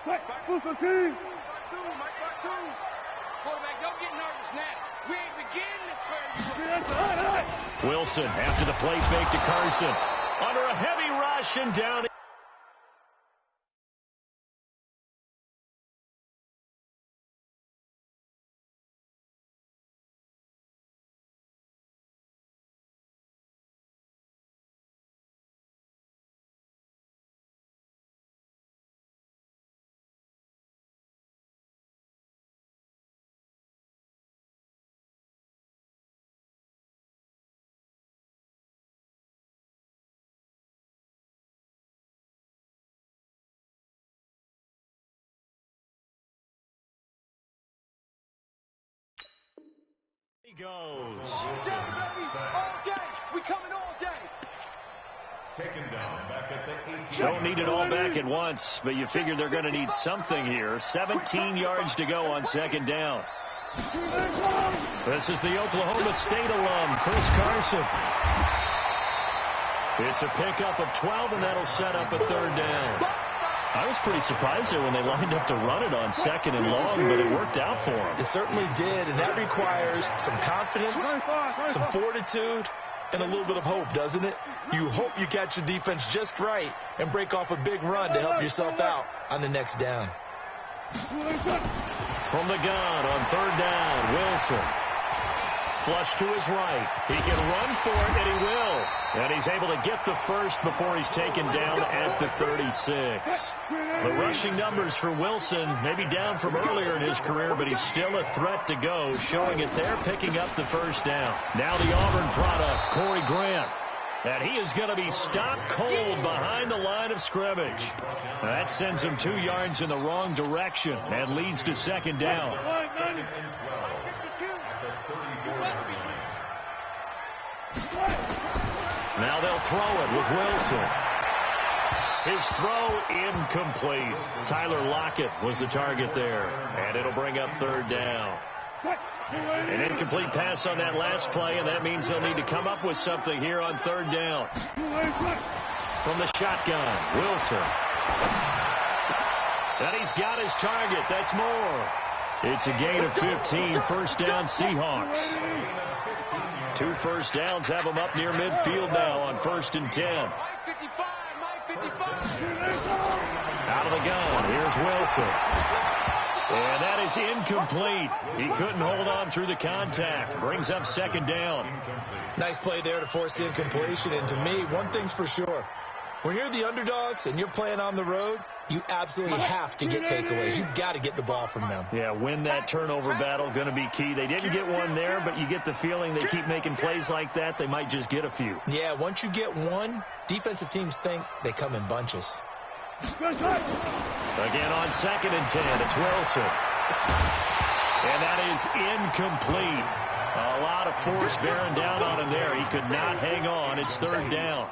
seirus13's. Quarterback, don't get nervous now. We ain't beginning to turn. Wilson after the play fake to Carson. Under a heavy rush and down. He goes. All day, baby. All day. We coming all day. Taken down back at the 18. Don't need it all back at once, but you figure they're going to need something here. 17 yards to go on second down. This is the Oklahoma State alum, Chris Carson. It's a pickup of 12, and that'll set up a third down. I was pretty surprised there when they lined up to run it on second and long, but it worked out for them. It certainly did, and that requires some confidence, some fortitude, and a little bit of hope, doesn't it? You hope you catch the defense just right and break off a big run to help yourself out on the next down. From the gun on third down, Wilson. Flush to his right. He can run for it, and he will. And he's able to get the first before he's taken down at the 36. The rushing numbers for Wilson may be down from earlier in his career, but he's still a threat to go, showing it there, picking up the first down. Now the Auburn product, Corey Grant. And he is going to be stopped cold behind the line of scrimmage. That sends him 2 yards in the wrong direction and leads to second down. Now they'll throw it with Wilson. His throw incomplete. Tyler Lockett was the target there, and it'll bring up third down. An incomplete pass on that last play, and that means they'll need to come up with something here on third down. From the shotgun, Wilson. And he's got his target. That's more. It's a gain of 15. First down, Seahawks. 2 first downs have them up near midfield now on 1st and 10. Out of the gun, here's Wilson. And that is incomplete. He couldn't hold on through the contact. Brings up second down. Nice play there to force the incompletion. And to me, one thing's for sure. When you're the underdogs and you're playing on the road, you absolutely have to get takeaways. You've got to get the ball from them. Yeah, win that turnover battle, going to be key. They didn't get one there, but you get the feeling they keep making plays like that, they might just get a few. Yeah, once you get one, defensive teams think they come in bunches. Again on 2nd and 10, it's Wilson. And that is incomplete. A lot of force bearing down on him there. He could not hang on. It's third down.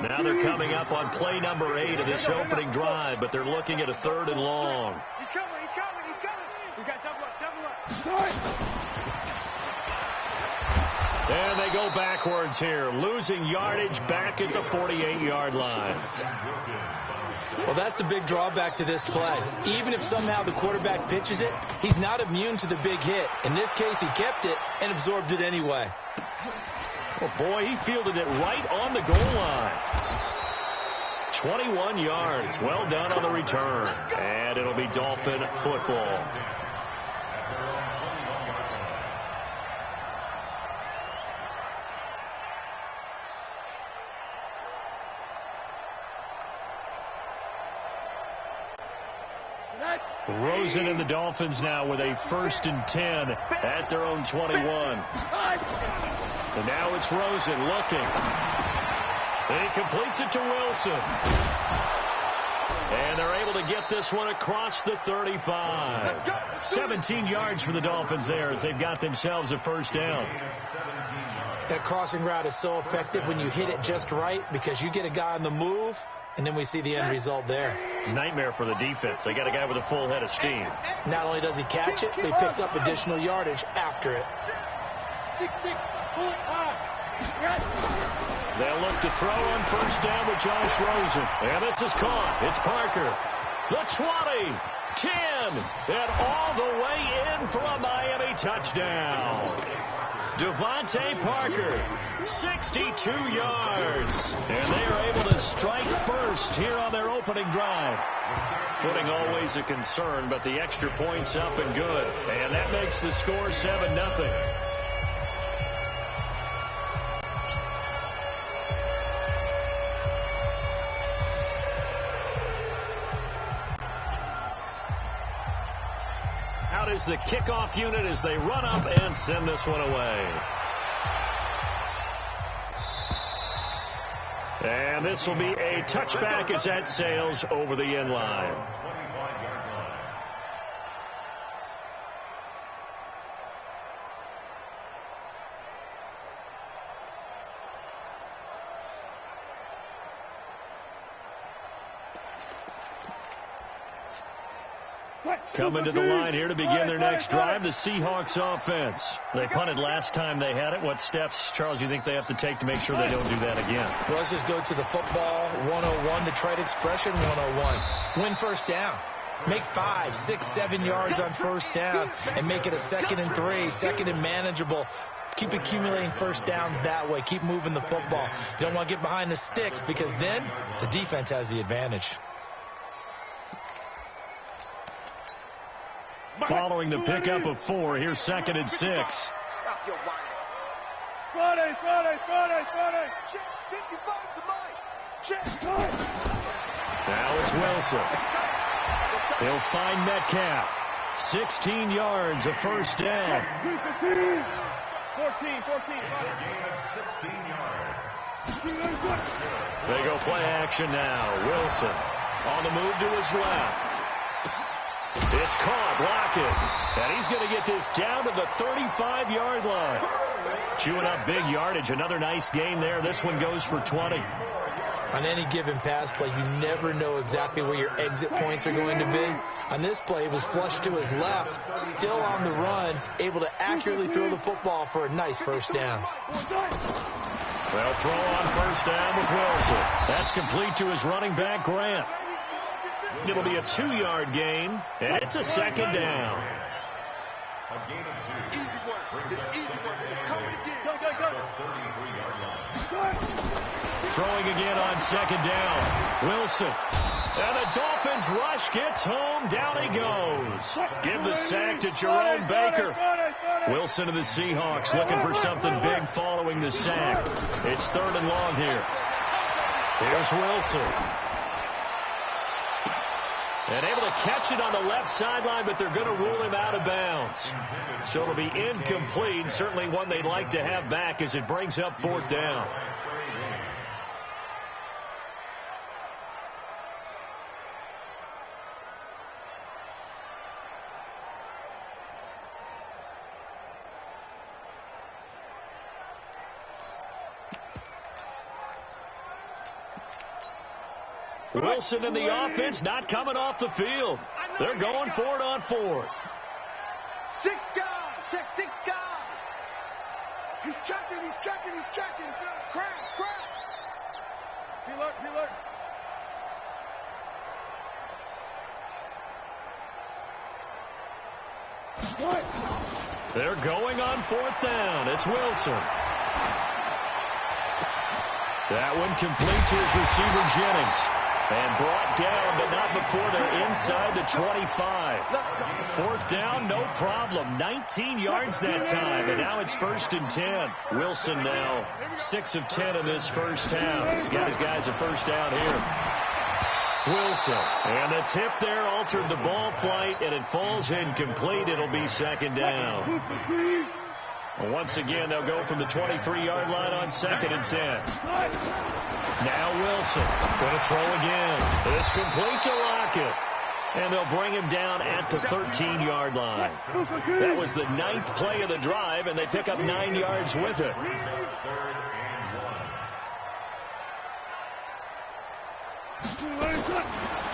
Now they're coming up on play number 8 of this opening drive, but they're looking at a 3rd and long. He's coming. We got double up. And they go backwards here, losing yardage back at the 48-yard line. Well, that's the big drawback to this play. Even if somehow the quarterback pitches it, he's not immune to the big hit. In this case, he kept it and absorbed it anyway. Oh, boy, he fielded it right on the goal line. 21 yards. Well done on the return. And it'll be Dolphin football. Rosen and the Dolphins now with a 1st and 10 at their own 21. And now it's Rosen looking. He completes it to Wilson. And they're able to get this one across the 35. 17 yards for the Dolphins there as they've got themselves a first down. That crossing route is so effective when you hit it just right because you get a guy on the move, and then we see the end result there. Nightmare for the defense. They got a guy with a full head of steam. Not only does he catch it, but he picks up additional yardage after it. They'll look to throw on first down with Josh Rosen. And this is caught. It's Parker. the 20, 10, and all the way in for a Miami touchdown. Devontae Parker, 62 yards. And they are able to strike first here on their opening drive. Footing always a concern, but the extra point's up and good. And that makes the score 7-0. Out is the kickoff unit as they run up and send this one away. And this will be a touchback as that sails over the end line. Coming to the line here to begin their next drive, the Seahawks offense. They punted last time they had it. What steps, Charles, do you think they have to take to make sure they don't do that again? Well, let's just go to the football 101, the trade expression 101. Win first down. Make 5, 6, 7 yards on first down and make it a 2nd and 3, 2nd and manageable. Keep accumulating first downs that way. Keep moving the football. You don't want to get behind the sticks because then the defense has the advantage. Following the pickup of 4, here's 2nd and 6. Stop your whining. Friday. Check 55 to mine. Check. Now it's Wilson. He'll find Metcalf. 16 yards, a first down. 14. They go play action now. Wilson on the move to his left. It's caught, Lockett, and he's going to get this down to the 35-yard line. Chewing up big yardage, another nice gain there. This one goes for 20. On any given pass play, you never know exactly where your exit points are going to be. On this play, it was flushed to his left, still on the run, able to accurately throw the football for a nice first down. They'll throw on first down with Wilson. That's complete to his running back, Grant. It'll be a 2-yard gain, and it's a 2nd down. A gain of 2. Easy work. It's coming again. Throwing again on 2nd down. Wilson. And the Dolphins rush gets home. Down he goes. Give the sack to Jerome Baker. Wilson of the Seahawks looking for something big following the sack. It's 3rd and long here. Here's Wilson. And able to catch it on the left sideline, but they're going to rule him out of bounds. So it'll be incomplete. Certainly one they'd like to have back as it brings up 4th down. Wilson and the offense not coming off the field. They're going for it on 4th. 6 guys. Check 6 guys. He's checking. Crash. Be alert. They're going on 4th down. It's Wilson. That one complete to his receiver, Jennings. And brought down, but not before they're inside the 25. 4th down, no problem. 19 yards that time, and now it's 1st and 10. Wilson now 6 of 10 in this first half. He's got his guys a first down here. Wilson, and the tip there altered the ball flight, and it falls incomplete. It'll be 2nd down. Once again, they'll go from the 23-yard line on 2nd and 10. Now Wilson going to throw again. It's complete to Lockett. And they'll bring him down at the 13-yard line. That was the 9th play of the drive, and they pick up 9 yards with it.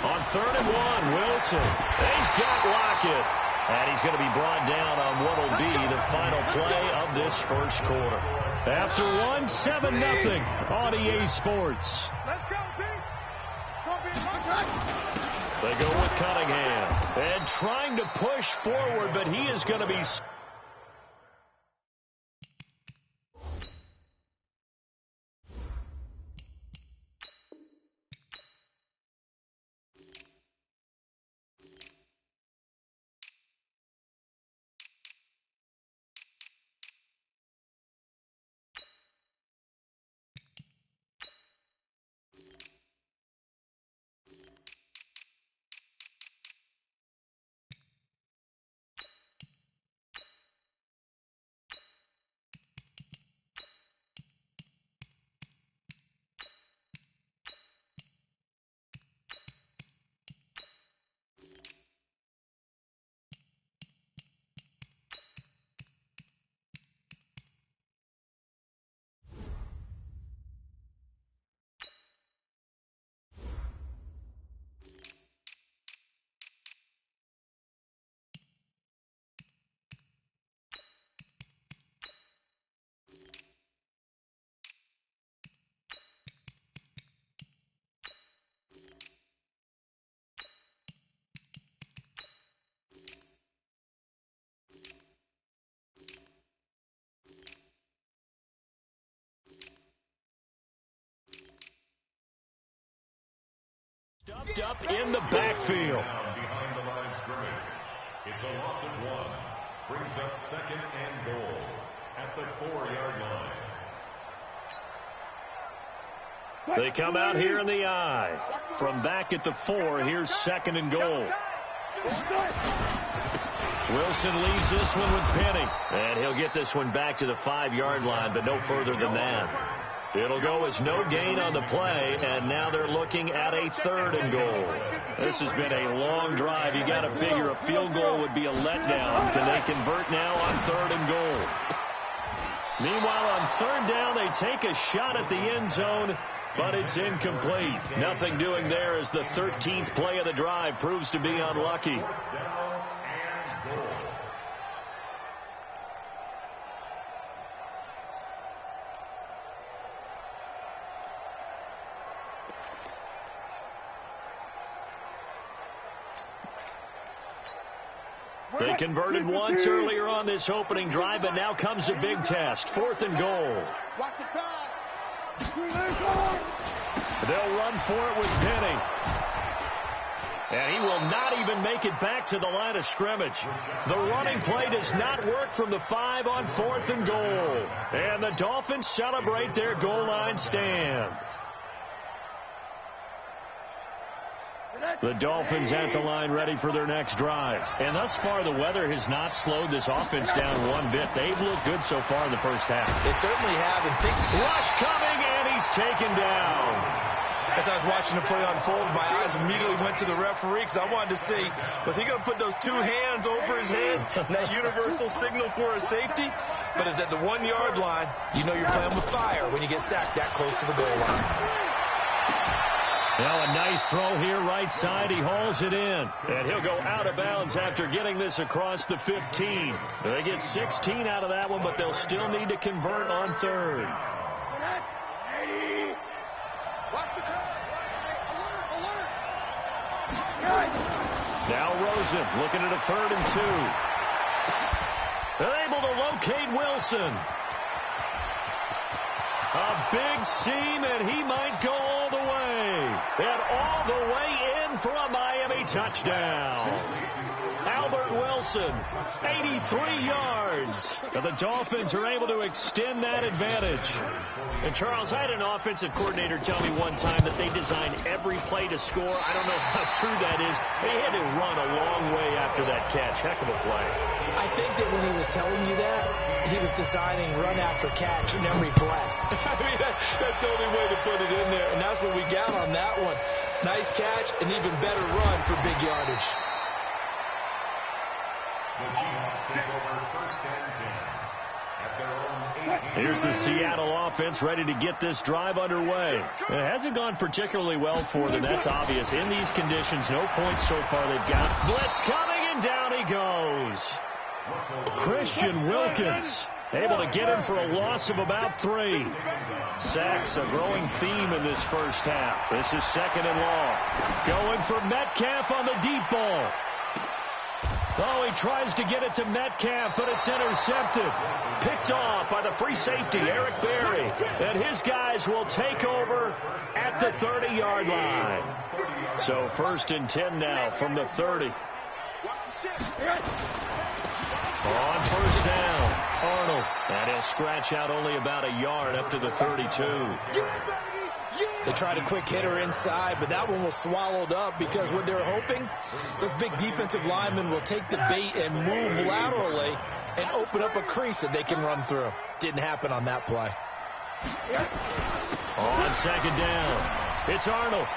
On 3rd and 1, Wilson. He's got Lockett. And he's going to be brought down on what will be the final play of this first quarter. After 1, 7-0 on EA Sports. Let's go, team. It's going to be a contract. They go with Cunningham. And trying to push forward, but he is going to be... Stuffed up in the backfield. Behind the line of scrimmage. It's a loss of 1. Brings up 2nd and goal at the 4-yard line. They come out here in the I. From back at the 4, here's 2nd and goal. Wilson leaves this one with Penny. And he'll get this one back to the 5-yard line, but no further than that. It'll go as no gain on the play, and now they're looking at a 3rd and goal. This has been a long drive. You got to figure a field goal would be a letdown. Can they convert now on 3rd and goal? Meanwhile, on 3rd down, they take a shot at the end zone, but it's incomplete. Nothing doing there as the 13th play of the drive proves to be unlucky. They converted once earlier on this opening drive, but now comes a big test. 4th and goal. Watch the pass. They'll run for it with Penny. And he will not even make it back to the line of scrimmage. The running play does not work from the 5 on 4th and goal. And the Dolphins celebrate their goal line stand. The Dolphins at the line ready for their next drive. And thus far, the weather has not slowed this offense down one bit. They've looked good so far in the first half. They certainly have. And rush coming, and he's taken down. As I was watching the play unfold, my eyes immediately went to the referee because I wanted to see, was he going to put those 2 hands over his head, that universal signal for a safety? But it's at the 1-yard line. You know you're playing with fire when you get sacked that close to the goal line. Now a nice throw here, right side. He hauls it in. And he'll go out of bounds after getting this across the 15. They get 16 out of that one, but they'll still need to convert on 3rd. Now Rosen looking at a 3rd and 2. They're able to locate Wilson. A big seam, and he might go all the way. And all the way in for a Miami touchdown. Albert Wilson, 83 yards. And the Dolphins are able to extend that advantage. And, Charles, I had an offensive coordinator tell me one time that they designed every play to score. I don't know how true that is. They had to run a long way after that catch. Heck of a play. I think that when he was telling you that, he was designing run after catch in every play. I mean, that's the only way to put it in there, and that's what we got on that one. Nice catch, and even better run for big yardage. The Seahawks take over 1st and 10 at their own 18. Here's the Seattle offense ready to get this drive underway. It hasn't gone particularly well for them. That's obvious. In these conditions, no points so far they've got. Blitz coming, and down he goes. Christian Wilkins able to get him for a loss of about 3. Sacks a growing theme in this first half. This is 2nd and long. Going for Metcalf on the deep ball. Oh, he tries to get it to Metcalf, but it's intercepted. Picked off by the free safety, Eric Berry. And his guys will take over at the 30-yard line. So 1st and 10 now from the 30. On 1st down, Arnold. And he'll scratch out only about a yard up to the 32. They tried a quick hitter inside, but that one was swallowed up because what they're hoping, this big defensive lineman will take the bait and move laterally and open up a crease that they can run through. Didn't happen on that play. On 2nd down, it's Arnold.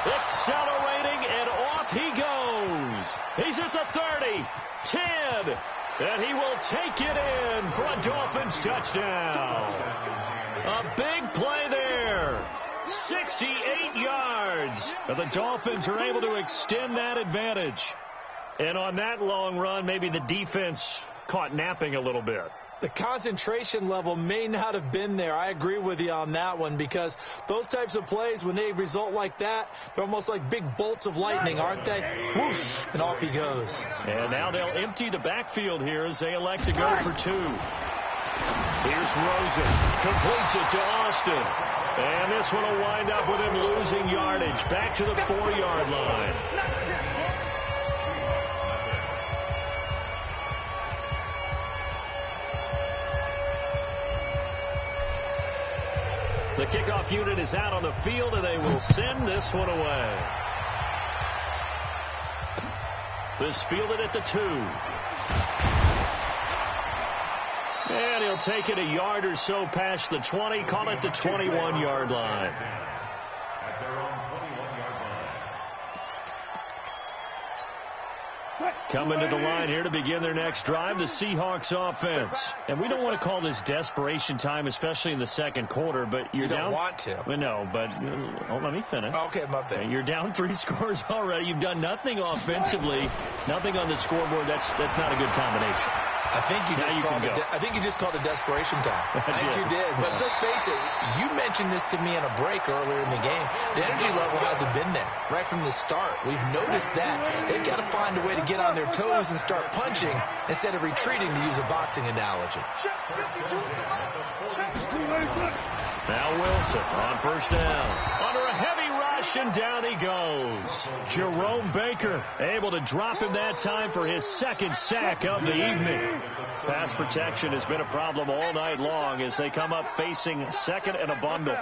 Accelerating, and off he goes. He's at the 30, 10, and he will take it in for a Dolphins touchdown. A big play there. 68 yards. But the Dolphins are able to extend that advantage. And on that long run, maybe the defense caught napping a little bit. The concentration level may not have been there. I agree with you on that one because those types of plays, when they result like that, they're almost like big bolts of lightning, aren't they? Whoosh, and off he goes. And now they'll empty the backfield here as they elect to go for 2. Here's Rosen. Completes it to Austin. And this one will wind up with him losing yardage. Back to the 4-yard line. The kickoff unit is out on the field, and they will send this one away. This fielded at the 2. And he'll take it a yard or so past the 20, call it the 21-yard line. At their own 21-yard line. Coming to the line here to begin their next drive, the Seahawks offense. And we don't want to call this desperation time, especially in the second quarter, but you're down. You don't want to. Well, no, but let me finish. Okay, my bad. You're down 3 scores already. You've done nothing offensively, nothing on the scoreboard. That's not a good combination. I think you just called it desperation time. I think you did. But let's face it, you mentioned this to me in a break earlier in the game. The energy level hasn't been there right from the start. We've noticed that. They've got to find a way to get on their toes and start punching instead of retreating, to use a boxing analogy. Now Wilson on 1st down. Under a heavy rush, and down he goes. Jerome Baker able to drop him that time for his 2nd sack of the evening. Pass protection has been a problem all night long as they come up facing 2nd and a bundle.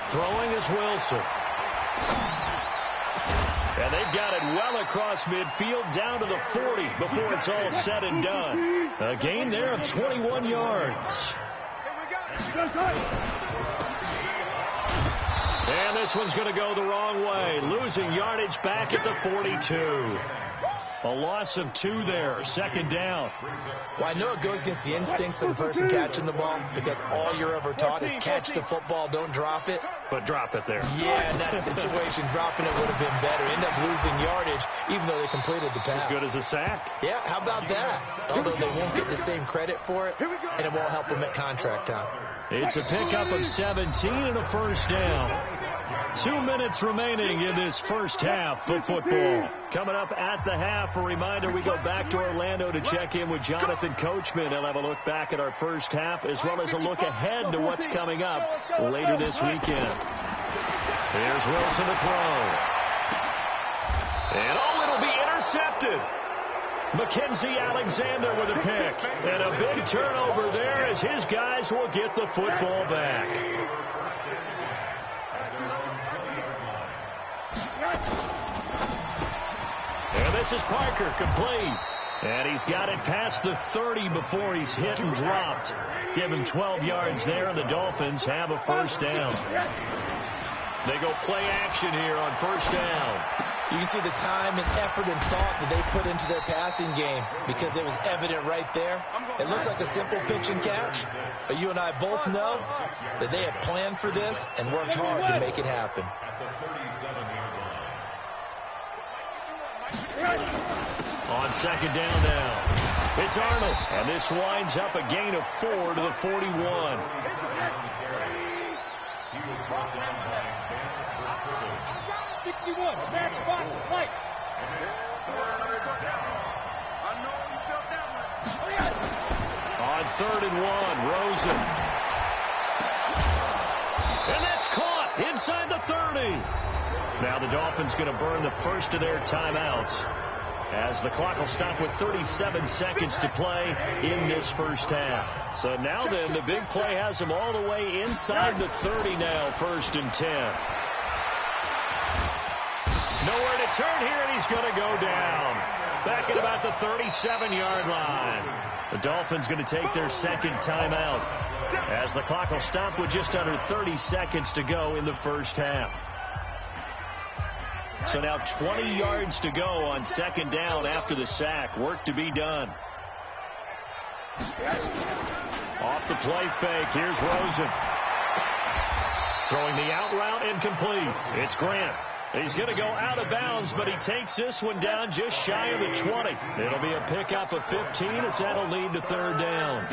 Throwing is Wilson. And they've got it well across midfield down to the 40 before it's all said and done. A gain there of 21 yards. And this one's going to go the wrong way. Losing yardage back at the 42. A loss of 2 there. 2nd down. Well, I know it goes against the instincts of the person catching the ball because all you're ever taught is catch the football, don't drop it. But drop it there. Yeah, in that situation, dropping it would have been better. End up losing yardage, even though they completed the pass. As good as a sack. Yeah, how about that? Although they won't get the same credit for it, and it won't help them at contract time. It's a pickup of 17 and a 1st down. 2 minutes remaining in this first half of football. Coming up at the half, a reminder, we go back to Orlando to check in with Jonathan Coachman. He'll have a look back at our first half as well as a look ahead to what's coming up later this weekend. Here's Wilson to throw. And it'll be intercepted. Mackenzie Alexander with a pick. And a big turnover there as his guys will get the football back. And this is Parker, complete. And he's got it past the 30 before he's hit and dropped. Give him 12 yards there, and the Dolphins have a 1st down. They go play action here on 1st down. You can see the time and effort and thought that they put into their passing game because it was evident right there. It looks like a simple pitch and catch, but you and I both know that they had planned for this and worked hard to make it happen. On second down now, it's Arnold, and this winds up a gain of 4 to the 41. He was brought down by Ben for triple. 61, match box, lights. On 3rd and 1, Rosen. And that's caught inside the 30. Now the Dolphins going to burn the first of their timeouts as the clock will stop with 37 seconds to play in this first half. So now then, the big play has them all the way inside the 30 now, 1st and 10. Nowhere to turn here, and he's going to go down. Back at about the 37-yard line. The Dolphins going to take their second timeout as the clock will stop with just under 30 seconds to go in the first half. So now 20 yards to go on second down after the sack. Work to be done. Off the play fake, here's Rosen. Throwing the out route incomplete. It's Grant. He's going to go out of bounds, but he takes this one down just shy of the 20. It'll be a pickup of 15 as that'll lead to 3rd down.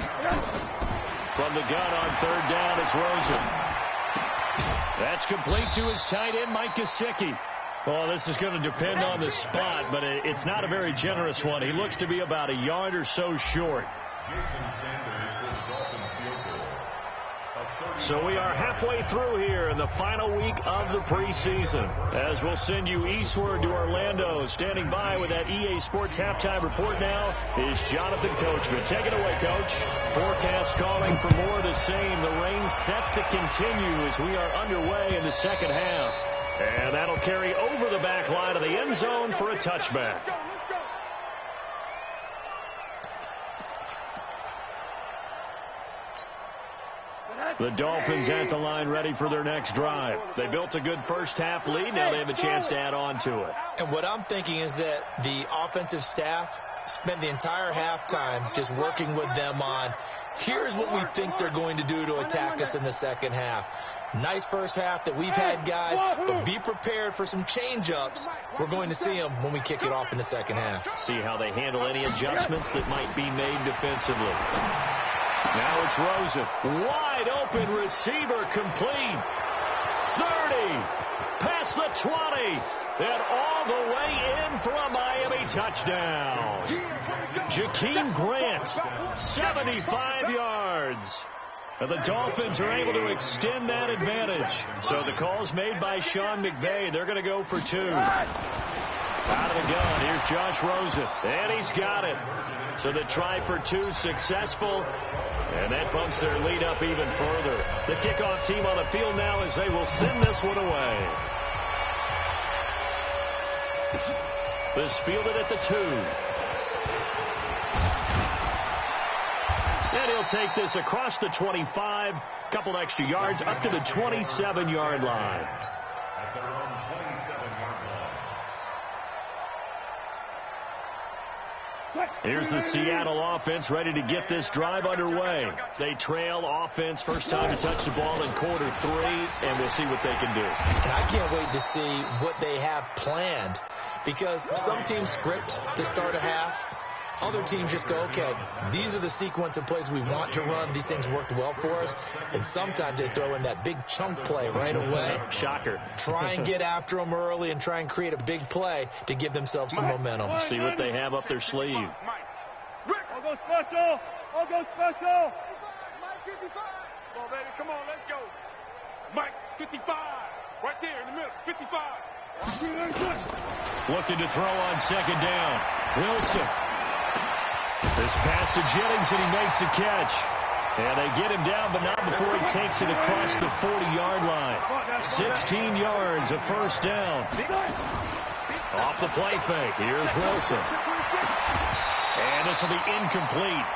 From the gun on 3rd down, it's Rosen. That's complete to his tight end, Mike Gesicki. Well, this is going to depend on the spot, but it's not a very generous one. He looks to be about a yard or so short. Jason Sanders for the Dolphins field goal. So we are halfway through here in the final week of the preseason, as we'll send you eastward to Orlando. Standing by with that EA Sports halftime report now is Jonathan Coachman. Take it away, Coach. Forecast calling for more of the same. The rain set to continue as we are underway in the second half. And that'll carry over the back line of the end zone for a touchback. The Dolphins at the line ready for their next drive. They built a good first half lead. Now they have a chance to add on to it. And what I'm thinking is that the offensive staff spent the entire halftime just working with them on, here's what we think they're going to do to attack us in the second half. Nice first half that we've had, guys, but be prepared for some change-ups. We're going to see them when we kick it off in the second half. See how they handle any adjustments that might be made defensively. Now it's Rosen. Wide open receiver complete. 30. Past the 20. And all the way in for a Miami touchdown. Jakeem Grant, 75 yards. And the Dolphins are able to extend that advantage. So the call's made by Sean McVay. They're going to go for 2. Out of the gun, here's Josh Rosen. And he's got it. So the try for 2 successful. And that bumps their lead up even further. The kickoff team on the field now as they will send this one away. This fielded at the 2. And he'll take this across the 25. Couple extra yards up to the 27-yard line. At their own 27-yard line. Here's the Seattle offense ready to get this drive underway. They trail offense first time to touch the ball in quarter 3, and we'll see what they can do. And I can't wait to see what they have planned, because some teams script to start a half. Other teams just go, okay, these are the sequence of plays we want to run. These things worked well for us. And sometimes they throw in that big chunk play right away. Shocker. Try and get after them early and try and create a big play to give themselves some momentum. See what they have up their sleeve. I'll go special. I'll go special. Mike 55. Come on, baby. Come on, let's go. Mike 55. Right there in the middle. 55. Looking to throw on second down. Wilson. This pass to Jennings, and he makes the catch. And they get him down, but not before he takes it across the 40-yard line. 16 yards, a first down. Off the play fake. Here's Wilson. And this will be incomplete.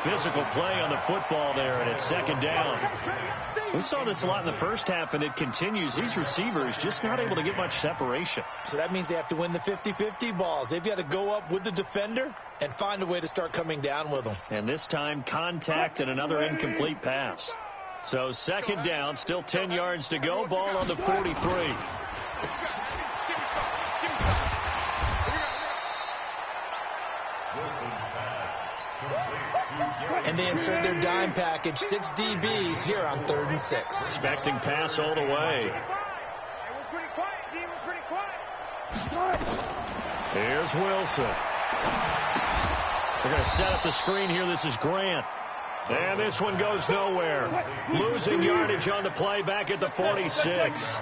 physical play on the football there, and it's second down. We saw this a lot in the first half, and it continues. These receivers just not able to get much separation. So that means they have to win the 50-50 balls. They've got to go up with the defender and find a way to start coming down with them. And this time, contact and another incomplete pass. So second down, still 10 yards to go. Ball on the 43. And they insert their dime package, 6 DBs here on 3rd and 6. Expecting pass all the way. Here's Wilson. They're going to set up the screen here. This is Grant. And this one goes nowhere. Losing yardage on the play back at the 46.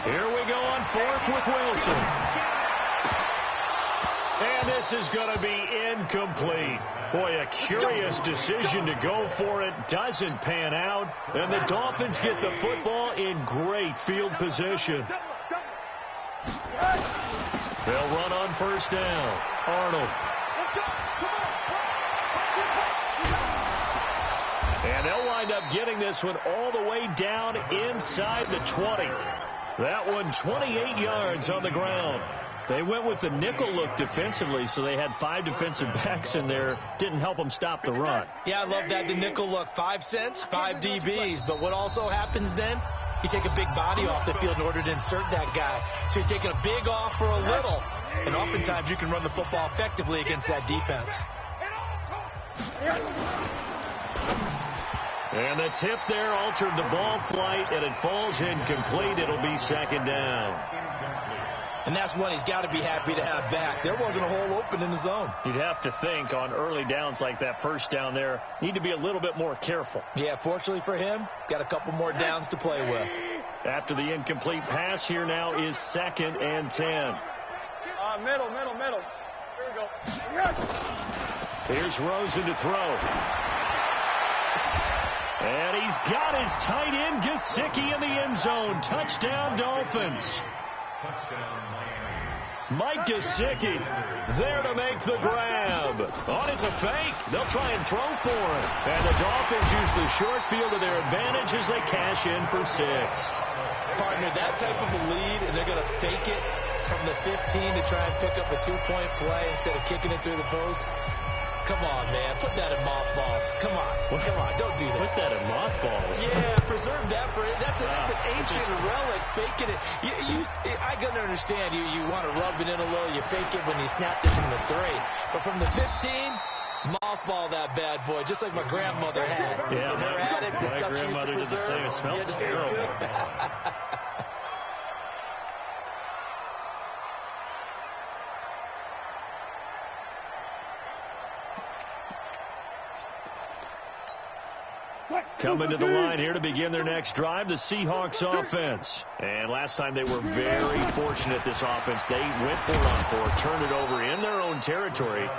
Here we go on 4th with Wilson. And this is going to be incomplete. Boy, a curious decision to go for it. Doesn't pan out. And the Dolphins get the football in great field position. They'll run on 1st down. Arnold. And they'll wind up getting this one all the way down inside the 20. That one 28 yards on the ground. They went with the nickel look defensively, so they had 5 defensive backs in there. Didn't help them stop the run. Yeah, I love that, the nickel look. 5 cents, 5 DBs. But what also happens then, you take a big body off the field in order to insert that guy. So you're taking a big off for a little. And oftentimes you can run the football effectively against that defense. And the tip there altered the ball flight, and it falls incomplete. It'll be second down. And that's one he's got to be happy to have back. There wasn't a hole open in the zone. You'd have to think on early downs like that, 1st down there, need to be a little bit more careful. Yeah, fortunately for him, got a couple more downs to play with. After the incomplete pass, here now is 2nd and 10. Middle. Here we go. Here's Rosen to throw. And he's got his tight end, Gesicki, in the end zone. Touchdown, Dolphins. Touchdown, Miami. Mike Gesicki there to make the grab. Oh, it's a fake. They'll try and throw for it. And the Dolphins use the short field to their advantage as they cash in for 6. Partner, that type of a lead, and they're going to fake it from the 15 to try and pick up a 2-point play instead of kicking it through the post. Come on, man. Put that in mothballs. Come on. Don't do that. Put that in mothballs. Yeah, preserve that for it. That's an ancient relic. Faking it. I can understand you want to rub it in a little. You fake it when you snapped it from the 3. But from the 15, mothball that bad boy, just like my grandmother had. Yeah, never had it. The my stuff she used to grandmother did the preserve. same. It smelled terrible. Coming to the line here to begin their next drive, the Seahawks offense. And last time they were very fortunate, this offense. They went for it on 4, turned it over in their own territory,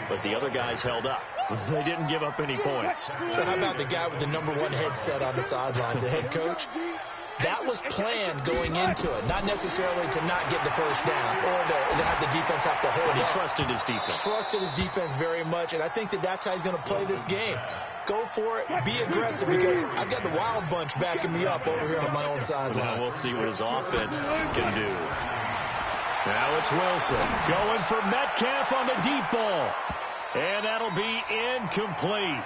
but the other guys held up. They didn't give up any points. So how about the guy with the #1 headset on the sidelines, the head coach? That was planned going into it, not necessarily to not get the 1st down or to have the defense have to hold But he up. trusted his defense. Trusted his defense very much, and I think that's how he's going to play this game. Go for it, be aggressive, because I've got the wild bunch backing me up over here on my own sideline. Now we'll see what his offense can do. Now it's Wilson going for Metcalf on the deep ball. And that'll be incomplete.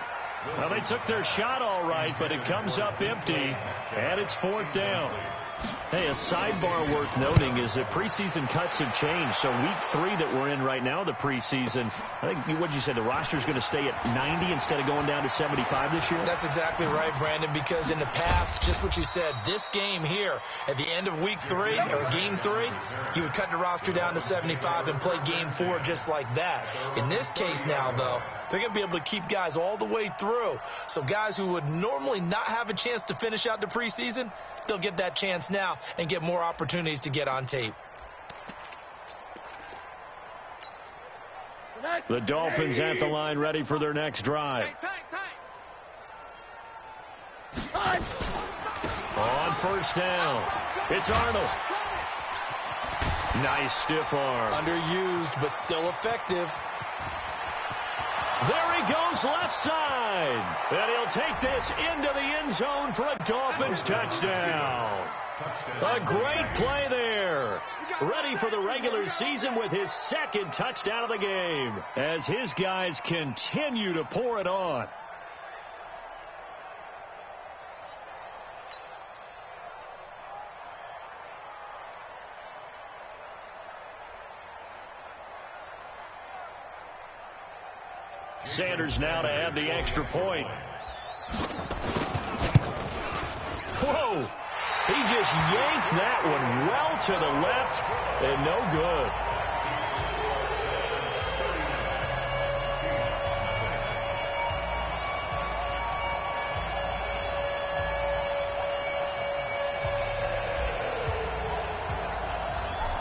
Well, they took their shot all right, but it comes up empty, and it's 4th down. Hey, a sidebar worth noting is that preseason cuts have changed. So week 3 that we're in right now, the preseason, I think, what did you say, the roster's going to stay at 90 instead of going down to 75 this year? That's exactly right, Brandon, because in the past, just what you said, this game here, at the end of week 3, or game 3, you would cut the roster down to 75 and play game 4 just like that. In this case now, though, they're going to be able to keep guys all the way through. So guys who would normally not have a chance to finish out the preseason, they'll get that chance now and get more opportunities to get on tape. The Dolphins at the line, ready for their next drive. On first down. It's Arnold. Nice stiff arm. Underused, but still effective. There he goes left side. And he'll take this into the end zone for a Dolphins touchdown. A great play there. Ready for the regular season with his second touchdown of the game as his guys continue to pour it on. Sanders now to add the extra point. Whoa! He just yanked that one well to the left and no good.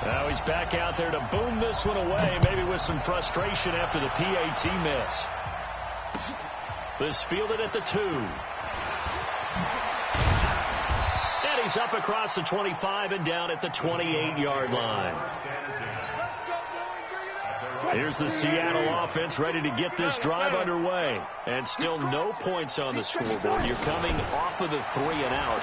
Now he's back out there to boom this one away, maybe with some frustration after the PAT miss. This fielded at the 2. And he's up across the 25 and down at the 28-yard line. Here's the Seattle offense ready to get this drive underway. And still no points on the scoreboard. You're coming off of the 3 and out.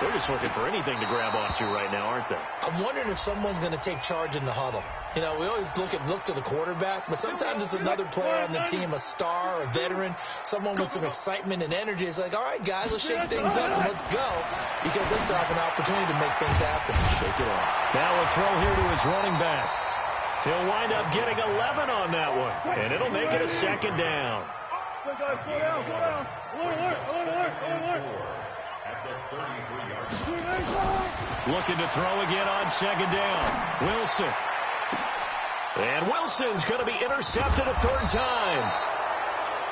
They're just looking for anything to grab onto right now, aren't they? I'm wondering if someone's going to take charge in the huddle. You know, we always look to the quarterback, but sometimes it's another player on the team, a star, a veteran, someone with some excitement and energy. It's like, all right, guys, let's shake things up and let's go, because they still have an opportunity to make things happen. Shake it off. Now a throw here to his running back. He'll wind up getting 11 on that one, and it'll make it a second down. Looking to throw again on second down. Wilson. And Wilson's going to be intercepted a third time.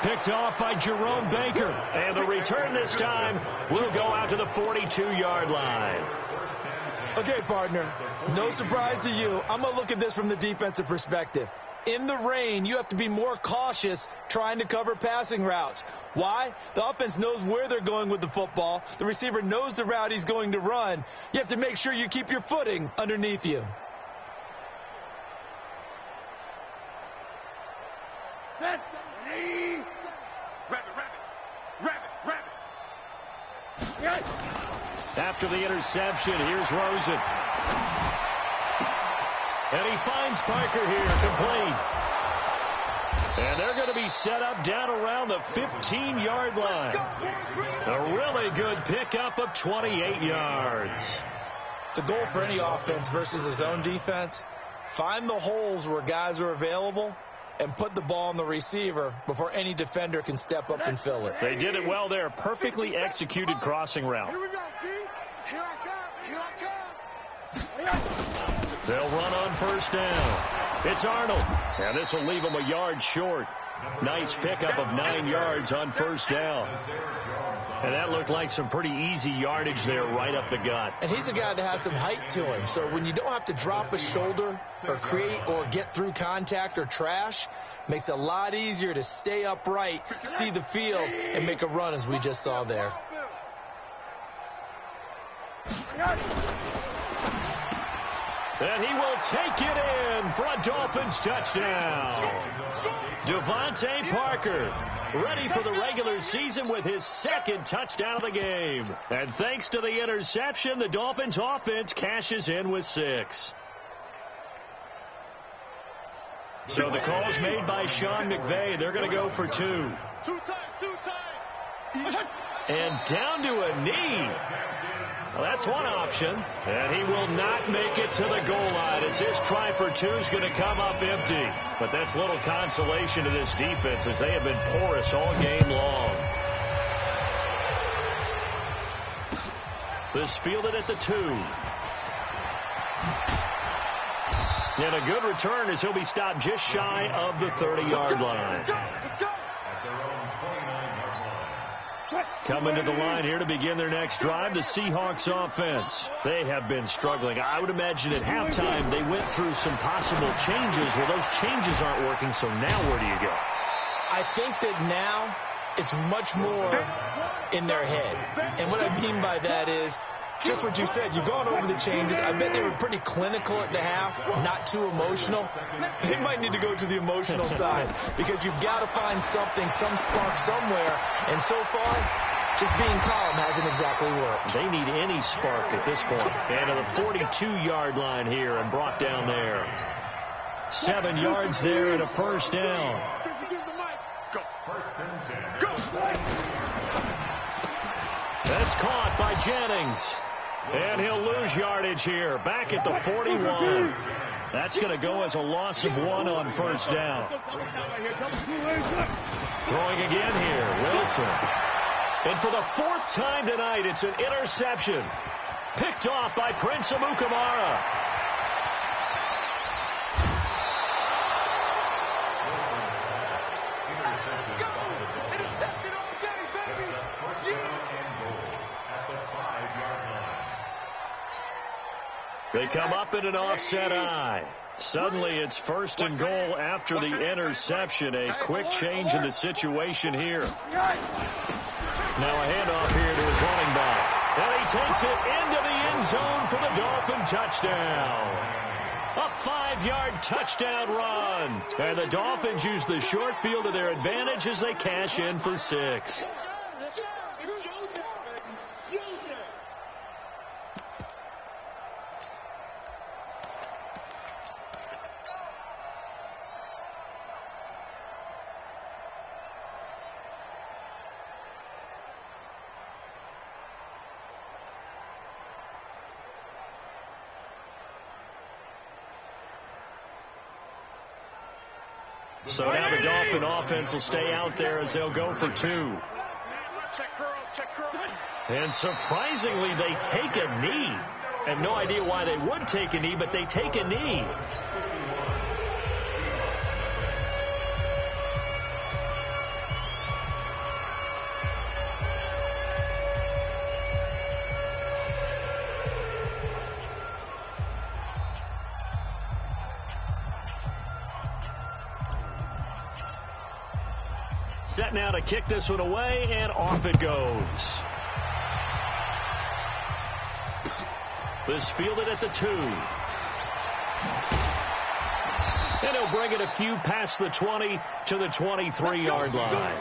Picked off by Jerome Baker. And the return this time will go out to the 42-yard line. Okay, partner, no surprise to you. I'm going to look at this from the defensive perspective. In the rain, you have to be more cautious trying to cover passing routes. Why? The offense knows where they're going with the football. The receiver knows the route he's going to run. You have to make sure you keep your footing underneath you. After the interception, here's Rosen. And he finds Parker here, complete. And they're going to be set up down around the 15-yard line. A really good pickup of 28 yards. The goal for any offense versus his own defense, find the holes where guys are available and put the ball on the receiver before any defender can step up and fill it. They did it well there. Perfectly executed crossing route. Here we go, D. Here I come. Here I come. They'll run on first down. It's Arnold. And this will leave him a yard short. Nice pickup of 9 yards on first down. And that looked like some pretty easy yardage there right up the gut. And he's a guy that has some height to him. So when you don't have to drop a shoulder or create or get through contact or trash, makes it a lot easier to stay upright, see the field, and make a run as we just saw there. And he will take it in for a Dolphins touchdown. Devontae Parker ready for the regular season with his second touchdown of the game. And thanks to the interception, the Dolphins offense cashes in with 6. So the call's made by Sean McVay. They're going to go for 2. 2 times. And down to a knee. Well, that's one option. And he will not make it to the goal line as his try for 2 is going to come up empty. But that's little consolation to this defense as they have been porous all game long. This fielded at the 2. And a good return as he'll be stopped just shy of the 30-yard line. Coming to the line here to begin their next drive, the Seahawks offense. They have been struggling. I would imagine at halftime they went through some possible changes. Well, those changes aren't working, so now where do you go? I think that now it's much more in their head. And what I mean by that is just what you said. You've gone over the changes. I bet they were pretty clinical at the half, not too emotional. They might need to go to the emotional side because you've got to find something, some spark somewhere. And so far, just being calm hasn't exactly worked. They need any spark at this point. And to the 42-yard line here and brought down there. 7 yards there and a first down. That's caught by Jennings. And he'll lose yardage here. Back at the 41. That's going to go as a loss of 1 on first down. Throwing again here, Wilson. And for the 4th time tonight, it's an interception. Picked off by Prince Amukamara. They come up in an offset eye. Suddenly it's 1st and goal after the interception. A quick change in the situation here. Now a handoff here to his running back. And he takes it into the end zone for the Dolphin touchdown. A 5-yard touchdown run. And the Dolphins use the short field to their advantage as they cash in for 6. So now the Dolphin offense will stay out there as they'll go for 2. And surprisingly, they take a knee. I have no idea why they would take a knee, but they take a knee. Set now to kick this one away, and off it goes. This fielded at the 2. And he'll bring it a few past the 20 to the 23-yard line.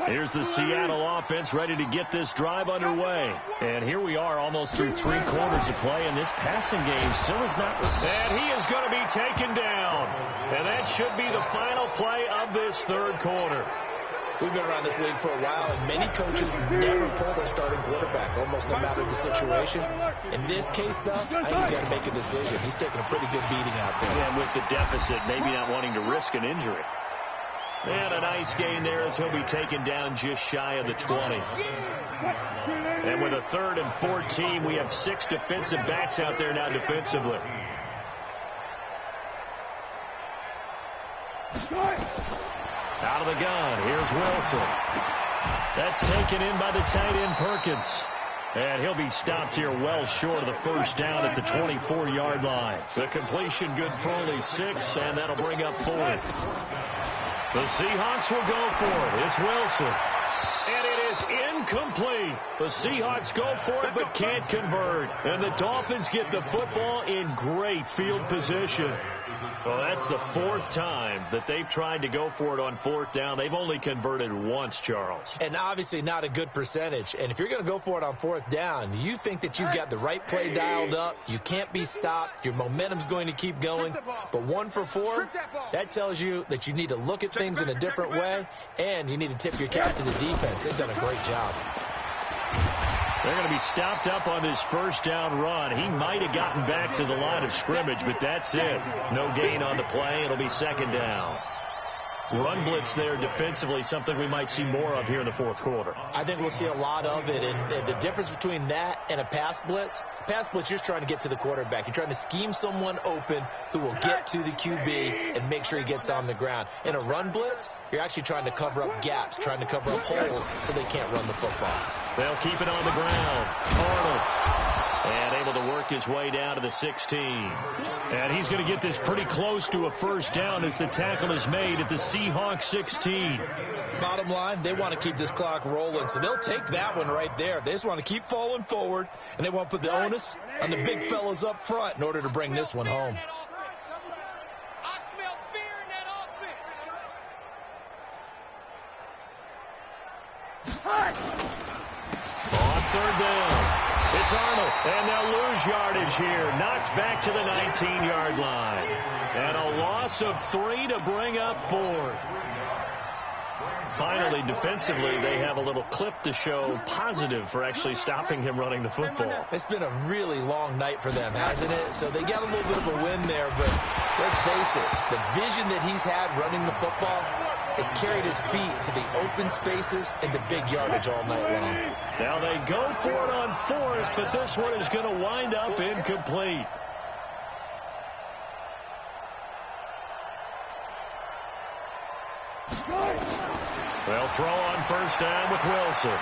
Here's the Seattle offense ready to get this drive underway. And here we are almost through 3 quarters of play, and this passing game still is not... And he is going to be taken down. And that should be the final play of this 3rd quarter. We've been around this league for a while, and many coaches never pull their starting quarterback, almost no matter the situation. In this case, though, I think he's got to make a decision. He's taking a pretty good beating out there. And with the deficit, maybe not wanting to risk an injury. And a nice gain there as he'll be taken down just shy of the 20. And with a 3rd and 14, we have 6 defensive backs out there now defensively. Out of the gun, here's Wilson. That's taken in by the tight end Perkins. And he'll be stopped here well short of the first down at the 24-yard line. The completion good for only 6, and that'll bring up 4th. The Seahawks will go for it. It's Wilson. And it is incomplete. The Seahawks go for it but can't convert. And the Dolphins get the football in great field position. Well, that's the 4th time that they've tried to go for it on 4th down. They've only converted once, Charles. And obviously not a good percentage. And if you're going to go for it on 4th down, you think that you've got the right play dialed up. You can't be stopped. Your momentum's going to keep going. But 1 for 4, that tells you that you need to look at things in a different way, and you need to tip your cap to the defense. They've done a great job. They're going to be stopped up on this first down run. He might have gotten back to the line of scrimmage, but that's it. No gain on the play. It'll be 2nd down. Run blitz there defensively, something we might see more of here in the 4th quarter. I think we'll see a lot of it, and the difference between that and a pass blitz, you're just trying to get to the quarterback. You're trying to scheme someone open who will get to the QB and make sure he gets on the ground. In a run blitz, you're actually trying to cover up gaps, trying to cover up holes so they can't run the football. They'll keep it on the ground. Arnold. And able to work work his way down to the 16. And he's going to get this pretty close to a first down as the tackle is made at the Seahawks 16. Bottom line, they want to keep this clock rolling, so they'll take that one right there. They just want to keep falling forward, and they want to put the onus on the big fellas up front in order to bring this one home. On third down, it's Arnold, and they'll lose yardage here. Knocked back to the 19-yard line. And a loss of 3 to bring up 4. Finally, defensively, they have a little clip to show positive for actually stopping him running the football. It's been a really long night for them, hasn't it? So they got a little bit of a win there, but let's face it, the vision that he's had running the football has carried his feet to the open spaces and the big yardage all night long. Now they go for it on 4th, but this one is going to wind up incomplete. They'll throw on first down with Wilson.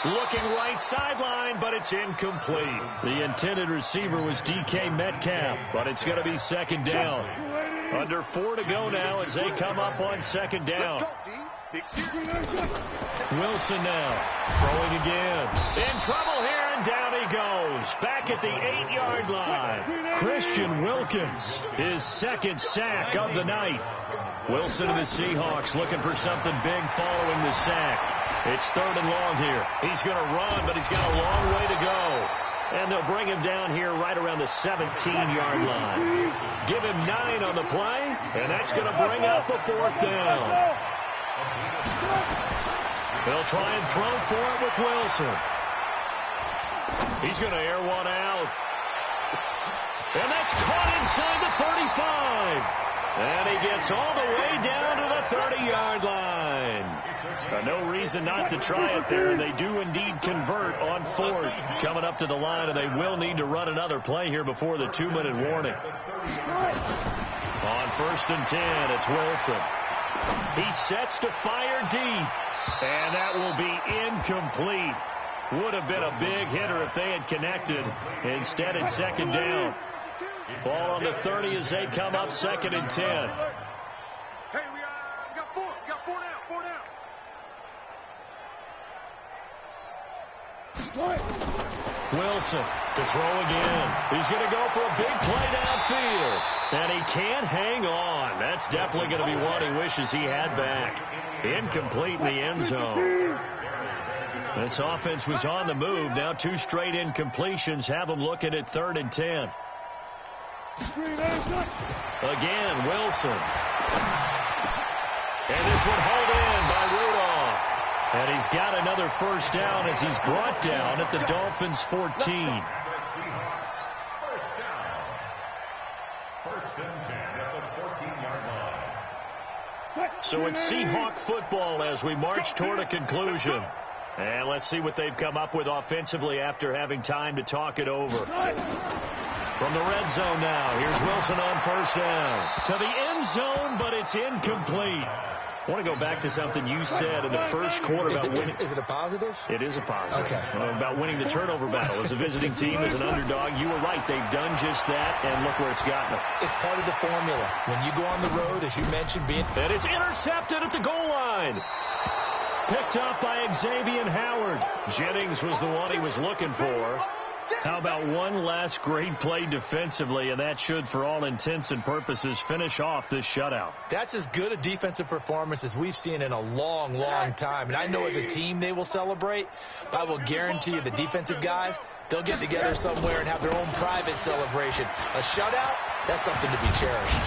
Looking right sideline, but it's incomplete. The intended receiver was DK Metcalf, but it's going to be second down. Under 4 to go now as they come up on second down. Wilson now throwing again. In trouble here, and down he goes. Back at the 8-yard line. Christian Wilkins, his second sack of the night. Wilson and the Seahawks looking for something big following the sack. It's 3rd and long here. He's going to run, but he's got a long way to go. And they'll bring him down here right around the 17-yard line. Give him 9 on the play, and that's going to bring up the 4th down. They'll try and throw for it with Wilson. He's going to air one out. And that's caught inside the 35. And he gets all the way down to the 30-yard line. No reason not to try it there. They do indeed convert on 4th. Coming up to the line, and they will need to run another play here before the 2-minute warning. On 1st and 10, it's Wilson. He sets to fire deep, and that will be incomplete. Would have been a big hitter if they had connected. Instead, it's second down. Ball on the 30 as they come up 2nd and 10. Hey, we got 4. We got 4 now. 4 now. Wilson to throw again. He's going to go for a big play downfield. And he can't hang on. That's definitely going to be one he wishes he had back. Incomplete in the end zone. This offense was on the move. Now 2 straight incompletions have them looking at 3rd and 10. Again, Wilson. And this one hauled in by Rudolph. And he's got another first down as he's brought down at the Dolphins' 14. First and 10 at the 14-yard line. So it's Seahawk football as we march toward a conclusion. And let's see what they've come up with offensively after having time to talk it over. From the red zone now, here's Wilson on first down. To the end zone, but it's incomplete. I want to go back to something you said in the first quarter about winning. Is it a positive? It is a positive. Okay. About winning the turnover battle. As a visiting team, as an underdog, you were right. They've done just that, and look where it's gotten them. It's part of the formula. When you go on the road, as you mentioned, being... And it's intercepted at the goal line. Picked up by Xavier Howard. Jennings was the one he was looking for. How about one last great play defensively, and that should, for all intents and purposes, finish off this shutout. That's as good a defensive performance as we've seen in a long, long time. And I know as a team they will celebrate. I will guarantee you the defensive guys, they'll get together somewhere and have their own private celebration. A shutout, that's something to be cherished.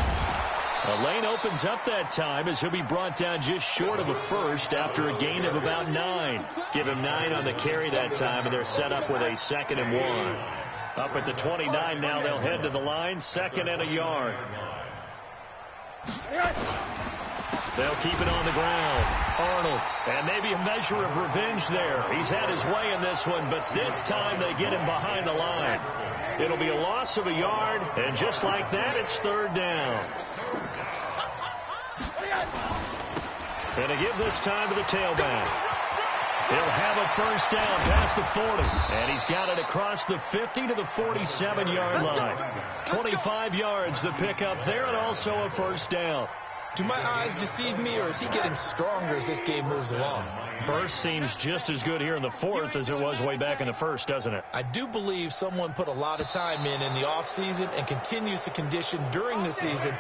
The lane opens up that time as he'll be brought down just short of a first after a gain of about 9. Give him 9 on the carry that time, and they're set up with a 2nd and 1. Up at the 29 now, they'll head to the line, 2nd and a yard. They'll keep it on the ground. Arnold, and maybe a measure of revenge there. He's had his way in this one, but this time they get him behind the line. It'll be a loss of a yard, and just like that, it's 3rd down. And to give this time to the tailback. He'll have a first down past the 40. And he's got it across the 50 to the 47-yard line. 25 yards the pickup there, and also a first down. Do my eyes deceive me, or is he getting stronger as this game moves along? Burst seems just as good here in the fourth as it was way back in the first, doesn't it? I do believe someone put a lot of time in the offseason and continues to condition during the season